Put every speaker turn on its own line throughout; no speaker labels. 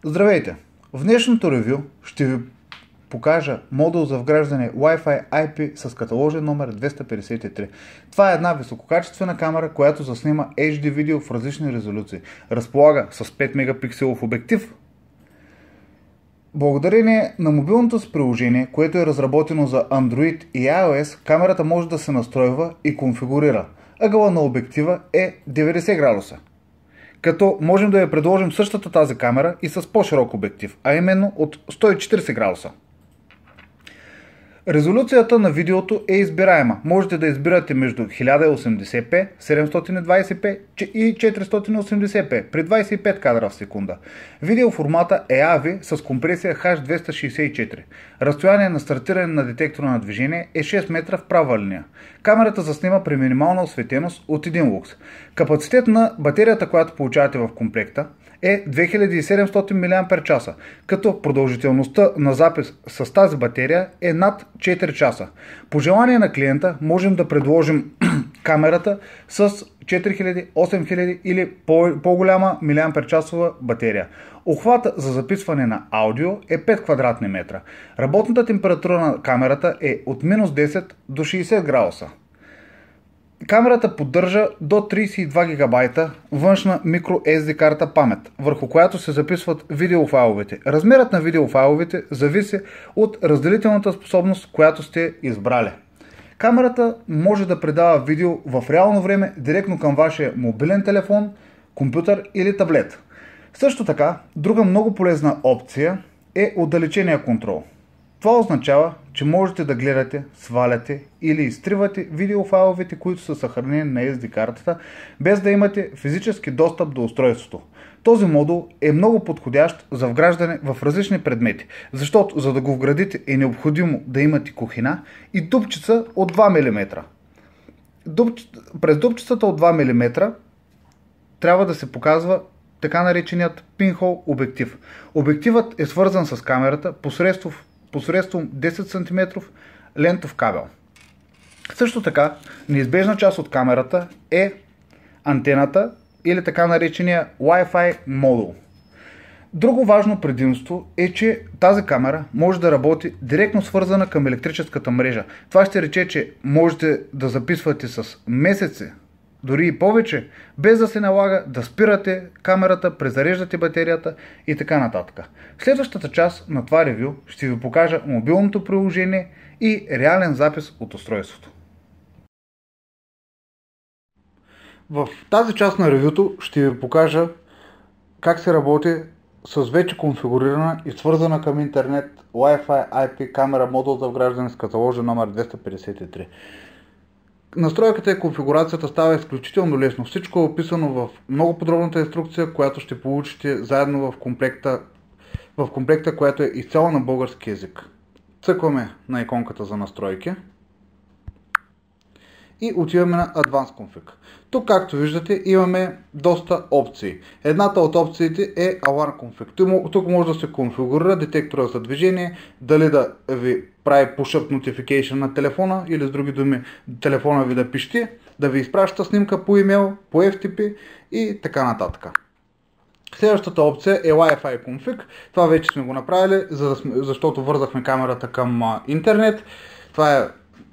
Здравейте! В днешното ревю ще ви покажа модул за вграждане Wi-Fi IP с каталожен номер 253. Това е една висококачествена камера, която заснима HD видео в различни резолюции. Разполага с 5 мегапикселов обектив. Благодарение на мобилното си приложение, което е разработено за Android и iOS, камерата може да се настройва и конфигурира. Ъгъла на обектива е 90 градуса. Като можем да я предложим същата тази камера и с по-широк обектив, а именно от 140 градуса. Резолюцията на видеото е избираема. Можете да избирате между 1080p, 720p и 480p при 25 кадра в секунда. Видеоформата е AVI с компресия H264. Разстояние на стартиране на детектора на движение е 6 метра в права линия. Камерата заснима при минимална осветеност от 1 лукс. Капацитет на батерията, която получавате в комплекта, е 2700 мАч, като продължителността на запис с тази батерия е над 4 часа. По желание на клиента можем да предложим камерата с 4000, 8000 или по-голяма мАч батерия. Обхвата за записване на аудио е 5 квадратни метра. Работната температура на камерата е от минус 10 до 60 градуса. Камерата поддържа до 32 ГБ външна microSD карта памет, върху която се записват видеофайловете. Размерът на видеофайловете зависи от разделителната способност, която сте избрали. Камерата може да предава видео в реално време директно към вашия мобилен телефон, компютър или таблет. Също така, друга много полезна опция е отдалечения контрол. Това означава, че можете да гледате, сваляте или изтривате видеофайловете, които са съхранени на SD картата, без да имате физически достъп до устройството. Този модул е много подходящ за вграждане в различни предмети, защото за да го вградите е необходимо да имате кухина и дупчица от 2 мм. През дупчицата от 2 мм трябва да се показва така нареченият пинхол обектив. Обективът е свързан с камерата посредством 10 см лентов кабел. Също така, неизбежна част от камерата е антената или така наречения Wi-Fi модул. Друго важно предимство е, че тази камера може да работи директно свързана към електрическата мрежа. Това ще рече, че можете да записвате с месеци, дори и повече, без да се налага да спирате камерата, презареждате батерията и така нататък. В следващата част на това ревю ще ви покажа мобилното приложение и реален запис от устройството. В тази част на ревюто ще ви покажа как се работи с вече конфигурирана и свързана към интернет Wi-Fi IP камера модул за вграждане с каталожен номер 253. Настройката и конфигурацията става изключително лесно. Всичко е описано в много подробната инструкция, която ще получите заедно в комплекта, която е изцяло на български език. Цъкваме на иконката за настройки и отиваме на Advanced Config. Тук, както виждате, имаме доста опции. Едната от опциите е Alarm Config. Тук може да се конфигурира детектора за движение, дали да ви прави push-up notification на телефона или с други думи телефона ви да пищи, да ви изпраща снимка по имейл, по FTP и така нататък. Следващата опция е Wi-Fi Config. Това вече сме го направили, защото вързахме камерата към интернет.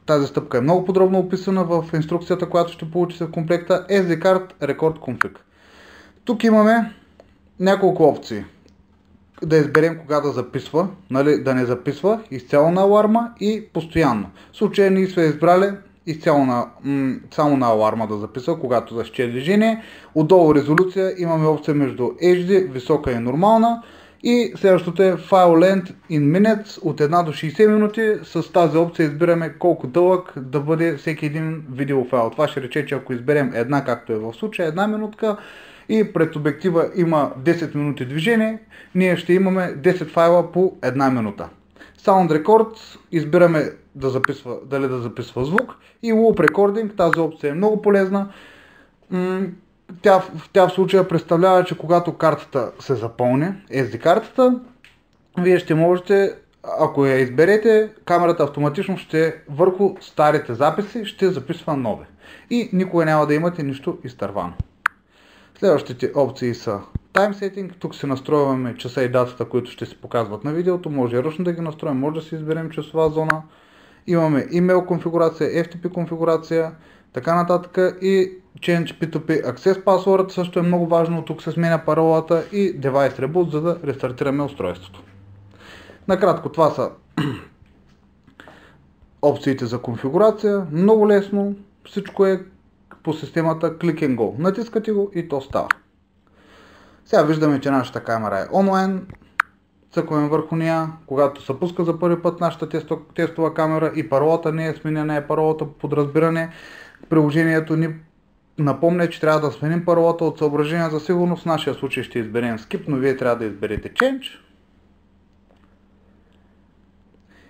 Тази стъпка е много подробно описана в инструкцията, която ще получите в комплекта SD Card Record Config. Тук имаме няколко опции. Да изберем кога да записва, да не записва, изцяло на аларма и постоянно. В случая ние сме избрали само на аларма да записва, когато засече движение. Отдолу резолюция имаме опция между HD, висока и нормална. И следващото е File Length in Minutes от 1 до 60 минути. С тази опция избираме колко дълъг да бъде всеки един видеофайл. Това ще рече, че ако изберем една, както е в случая, 1 минутка и пред обектива има 10 минути движение, ние ще имаме 10 файла по 1 минута. Sound Record избираме дали да записва звук и Loop Recording, тази опция е много полезна. Тя в случая представлява, че когато картата се запълни, SD картата, вие ще можете, ако я изберете, камерата автоматично върху старите записи ще записва нови. И никога няма да имате нищо изтървано. Следващите опции са Time Setting, тук си настройваме часа и датата, които ще се показват на видеото, може ръчно да ги настроим, може да си изберем часова зона. Имаме email конфигурация, FTP конфигурация, така нататък и Change P2P Access Password, също е много важно, тук се сменя паролата и Device Reboot, за да рестартираме устройството. Накратко, това са опциите за конфигурация, много лесно, всичко е по системата Click and Go. Натискате го и то става. Сега виждаме, че нашата камера е онлайн, цъкваме върху нея, когато се пуска за първи път нашата тестова камера и паролата не е сменена, е паролата по подразбиране. Приложението ни напомня, че трябва да сменим паролата от съображения за сигурност. В нашия случай ще изберем Skip, но вие трябва да изберете Change.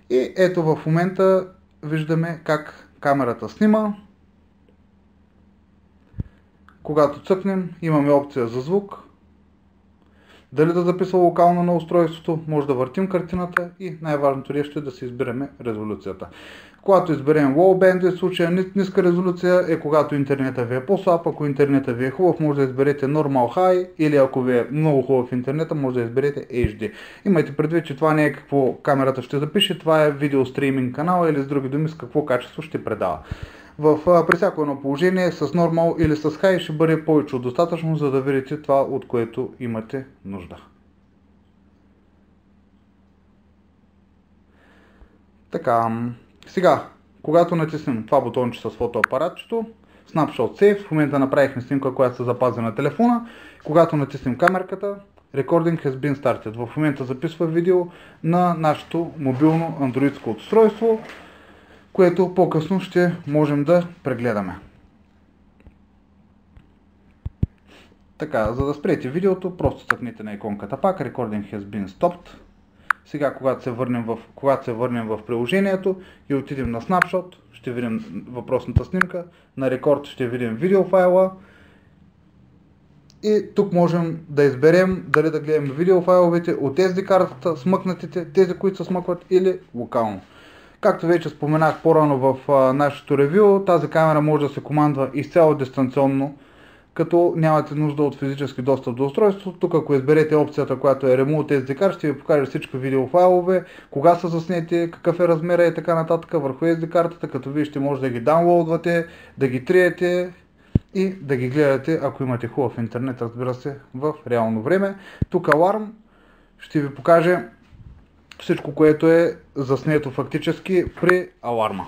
И ето в момента виждаме как камерата снима. Когато цъкнем, имаме опция за звук. Дали да записва локално на устройството, може да въртим картината и най-важното нещо е да си изберем резолюцията. Когато изберем Low Bandwidth, в случая ниска резолюция е когато интернета ви е по-слаб, ако интернета ви е хубав, може да изберете Normal High или ако ви е много хубав интернета, може да изберете HD. Имайте предвид, че това не е какво камерата ще запише, това е видео стриминг канал или с други думи с какво качество ще предава. При всяко едно положение с Normal или с High ще бъде повече от достатъчно, за да видите това, от което имате нужда. Така, сега, когато натиснем това бутонче с фотоапаратчето, Snapshot Save, в момента направихме снимка, която се запази на телефона. Когато натиснем камерката, Recording has been started. В момента записва видео на нашето мобилно андроидско устройство, което по-късно ще можем да прегледаме. Така, за да спрете видеото, просто цъкнете на иконката пак, Recording has been stopped. Сега, когато се върнем в приложението и отидем на Snapshot, ще видим въпросната снимка, на Record ще видим видеофайла и тук можем да изберем дали да гледаме видеофайловете от SD картата, смъкнатите, тези, които се смъкват или локално. Както вече споменах по-рано в нашето ревю, тази камера може да се командва изцяло дистанционно, като нямате нужда от физически достъп до устройството. Тук ако изберете опцията, която е Remote SD card, ще ви покаже всички видеофайлове, кога са заснети, какъв е размера и така нататък върху SD картата, като вие ще може да ги даунлоудвате, да ги триете и да ги гледате, ако имате хубав интернет, разбира се, в реално време. Тук Alarm ще ви покаже всичко, което е заснето фактически при аларма.